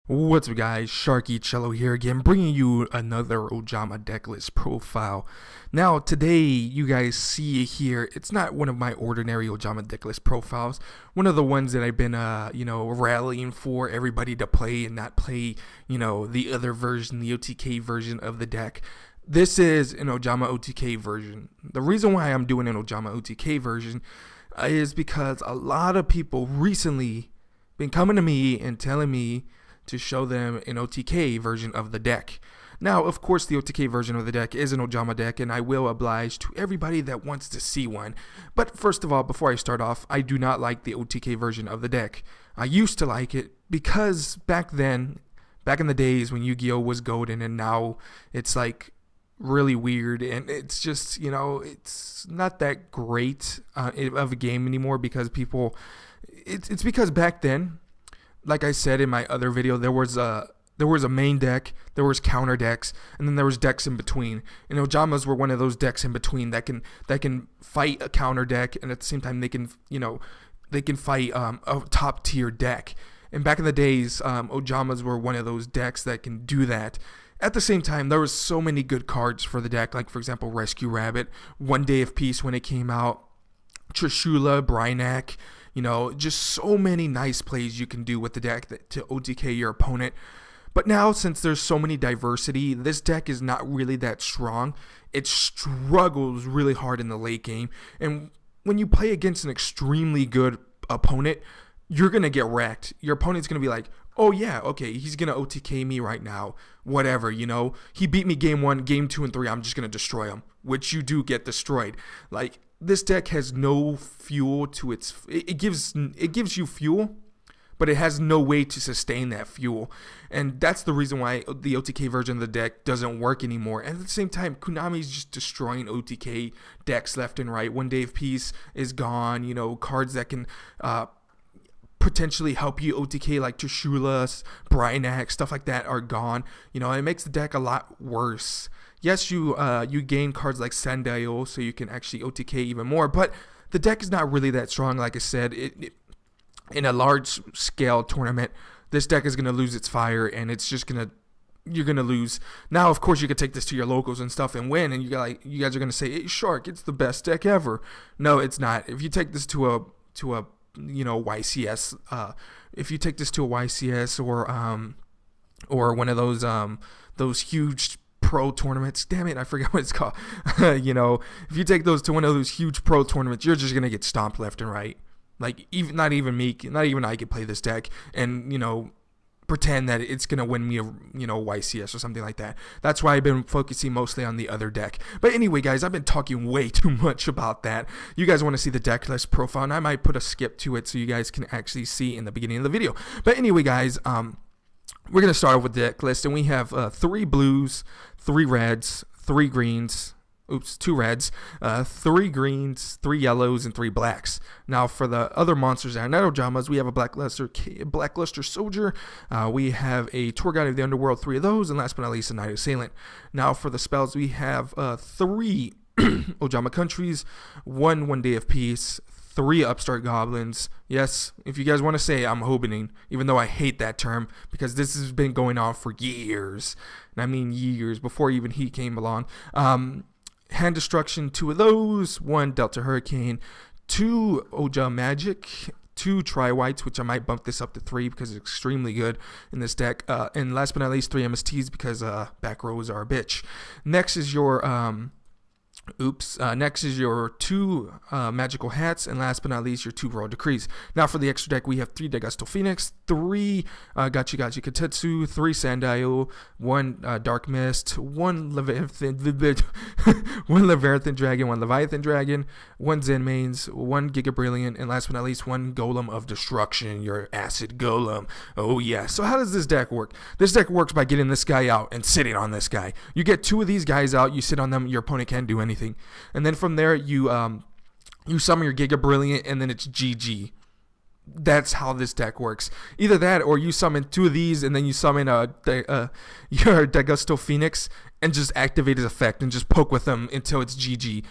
What's up guys, sharkeatyellow here again, bringing you another Ojama decklist profile. Now today, you guys see here, it's not one of my ordinary Ojama decklist profiles, one of the ones that I've been, rallying for everybody to play and not play, the other version, the OTK version of the deck. This is an Ojama OTK version. The reason why I'm doing an Ojama OTK version is because a lot of people recently been coming to me and telling me to show them an OTK version of the deck. Now, of course, the OTK version of the deck is an Ojama deck, and I will oblige to everybody that wants to see one. But first of all, before I start off, I do not like the OTK version of the deck. I used to like it because back in the days when Yugioh was golden, and now it's like really weird, and it's just, it's not that great of a game anymore because people, it's because back then, like I said in my other video, there was a main deck, there was counter decks, and then there was decks in between. And Ojamas were one of those decks in between that can fight a counter deck, and at the same time they can fight a top tier deck. And back in the days, Ojamas were one of those decks that can do that. At the same time, there was so many good cards for the deck, like for example Rescue Rabbit, One Day of Peace when it came out, Trishula, Brynak. Just so many nice plays you can do with the deck to OTK your opponent. But now, since there's so many diversity, this deck is not really that strong. It struggles really hard in the late game. And when you play against an extremely good opponent, you're going to get wrecked. Your opponent's going to be like, oh yeah, okay, he's going to OTK me right now. Whatever, He beat me game 1, game 2, and 3. I'm just going to destroy him. Which you do get destroyed. Like, this deck has no fuel to its. It gives you fuel, but it has no way to sustain that fuel, and that's the reason why the OTK version of the deck doesn't work anymore. And at the same time, Konami's just destroying OTK decks left and right. One Day of Peace is gone. Cards that can potentially help you OTK like Trishula, Brynak, stuff like that are gone. It makes the deck a lot worse. Yes, you gain cards like Sandile, so you can actually OTK even more, but the deck is not really that strong. Like I said, in a large scale tournament, this deck is going to lose its fire, and it's just you're going to lose. Now, of course, you could take this to your locals and stuff and win, and you guys are going to say, hey, Shark, it's the best deck ever. No, it's not. If you take this to a YCS, if you take this to a YCS or one of those huge pro tournaments, damn it, I forgot what it's called. If you take those to one of those huge pro tournaments, you're just gonna get stomped left and right. Like, not even I could play this deck and pretend that it's gonna win me a YCS or something like that. That's why I've been focusing mostly on the other deck. But anyway, guys, I've been talking way too much about that. You guys want to see the deck list profile, and I might put a skip to it so you guys can actually see in the beginning of the video. But anyway, guys, we're going to start off with the deck list, and we have 3 blues, 3 reds, 3 greens, 2 reds, 3 greens, 3 yellows, and 3 blacks. Now, for the other monsters that are not Ojamas, we have a Blackluster Soldier, we have a Tour Guide of the Underworld, 3 of those, and last but not least, a Night Assailant. Now, for the spells, we have 3 Ojama Countries, 1 Day of Peace, 3 Upstart Goblins. Yes, if you guys want to say I'm hobening, even though I hate that term, because this has been going on for years, and I mean years, before even he came along. Hand Destruction, 2 of those, 1 Delta Hurricane, 2 Ojama Magic, 2 Tri-Whites, which I might bump this up to 3 because it's extremely good in this deck, and last but not least, 3 MSTs because back rows are a bitch. Next is your next is your 2 Magical Hats, and last but not least, your 2 Royal Decrees. Now, for the extra deck, we have 3 Daigusto Phoenix, 3 Gachi Katetsu, 3 Sandile, 1 Dark Mist, 1 Leviathan Dragon, 1 Leviathan Dragon, 1 Zen Mains, 1 Giga Brilliant, and last but not least, 1 Golem of Destruction, your Acid Golem. Oh yeah. So how does this deck work? This deck works by getting this guy out and sitting on this guy. You get 2 of these guys out, you sit on them, your opponent can't do anything. And then from there, you summon your Giga Brilliant, and then it's GG. That's how this deck works. Either that, or you summon 2 of these, and then you summon your Daigusto Phoenix, and just activate his effect, and just poke with them until it's GG.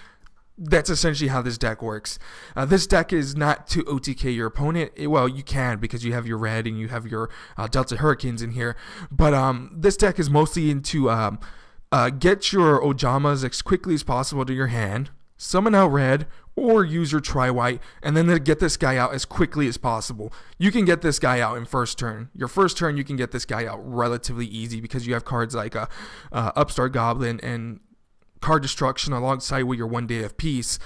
That's essentially how this deck works. This deck is not to OTK your opponent. Well, you can because you have your red and you have your Delta Hurricanes in here. But this deck is mostly into get your Ojamas as quickly as possible to your hand, summon out red, or use your tri-white, and then get this guy out as quickly as possible. You can get this guy out in first turn. Your first turn, you can get this guy out relatively easy because you have cards like Upstart Goblin and Card Destruction alongside with your 1 Day of Peace.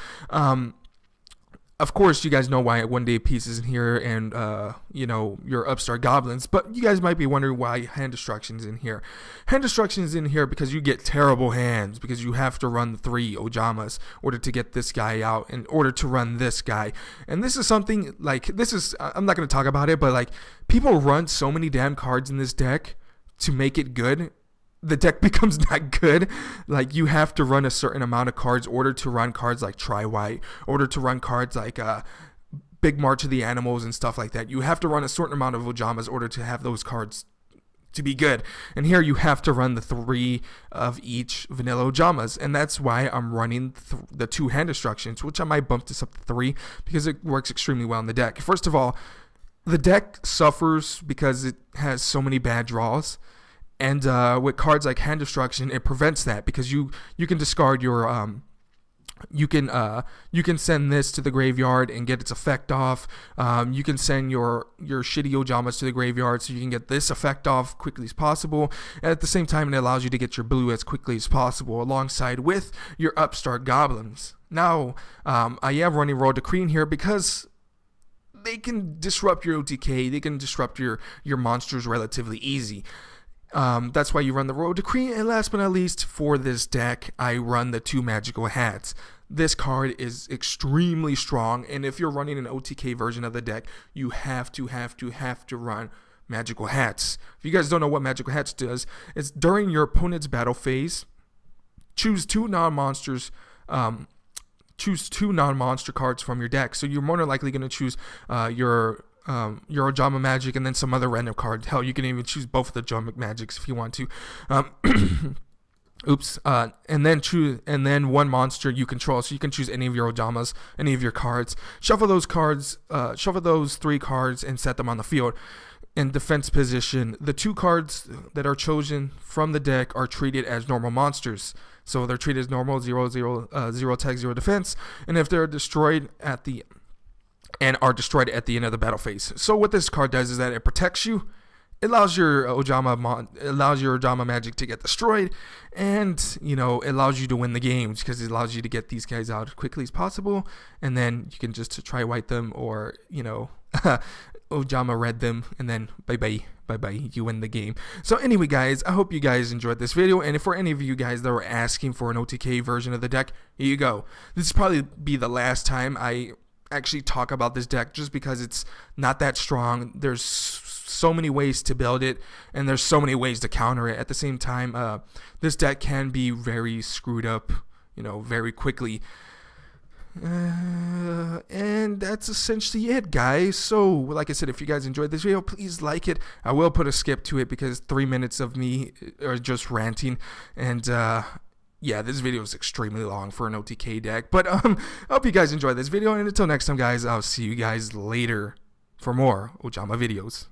Of course, you guys know why 1 Day of Peace is in here and, your Upstart Goblins, but you guys might be wondering why Hand Destruction is in here. Hand Destruction is in here because you get terrible hands, because you have to run 3 Ojamas in order to get this guy out, in order to run this guy. And this is something, I'm not going to talk about it, but, people run so many damn cards in this deck to make it good. The deck becomes not good. You have to run a certain amount of cards in order to run cards like Tri-White, in order to run cards like Big March of the Animals and stuff like that. You have to run a certain amount of Ojamas in order to have those cards to be good. And here you have to run the 3 of each vanilla Ojamas. And that's why I'm running the 2 Hand Destructions, which I might bump this up to 3 because it works extremely well in the deck. First of all, the deck suffers because it has so many bad draws. And with cards like Hand Destruction, it prevents that because you can discard your you can send this to the graveyard and get its effect off. You can send your shitty Ojamas to the graveyard so you can get this effect off quickly as possible. And at the same time, it allows you to get your blue as quickly as possible alongside with your Upstart Goblins. Now, I am running Royal Decree in here because they can disrupt your OTK. They can disrupt your monsters relatively easy. That's why you run the Royal Decree. And last but not least, for this deck, I run the 2 Magical Hats. This card is extremely strong, and if you're running an OTK version of the deck, you have to run Magical Hats. If you guys don't know what Magical Hats does, it's during your opponent's battle phase, choose 2 non-monsters. Choose 2 non-monster cards from your deck. So you're more than likely going to choose your Ojama Magic and then some other random card. Hell, you can even choose both of the Ojama Magics if you want to. And then 1 monster you control. So you can choose any of your Ojamas, any of your cards. Shuffle those 3 cards and set them on the field. In defense position, the 2 cards that are chosen from the deck are treated as normal monsters. So they're treated as normal, 0 attack, 0 defense. And if they're destroyed at the end of the battle phase. So what this card does is that it protects you. It allows your Ojama Magic to get destroyed, and it allows you to win the games because it allows you to get these guys out as quickly as possible, and then you can just try white them or Ojama red them, and then bye bye, you win the game. So anyway, guys, I hope you guys enjoyed this video, and if for any of you guys that were asking for an OTK version of the deck, here you go. This will probably be the last time I actually talk about this deck just because it's not that strong. There's so many ways to build it, and there's so many ways to counter it. At the same time, this deck can be very screwed up, very quickly. And that's essentially it, guys. So like I said, if you guys enjoyed this video, please like it. I will put a skip to it because 3 minutes of me are just ranting, and yeah, this video is extremely long for an OTK deck. But I hope you guys enjoyed this video, and until next time, guys, I'll see you guys later for more Ojama videos.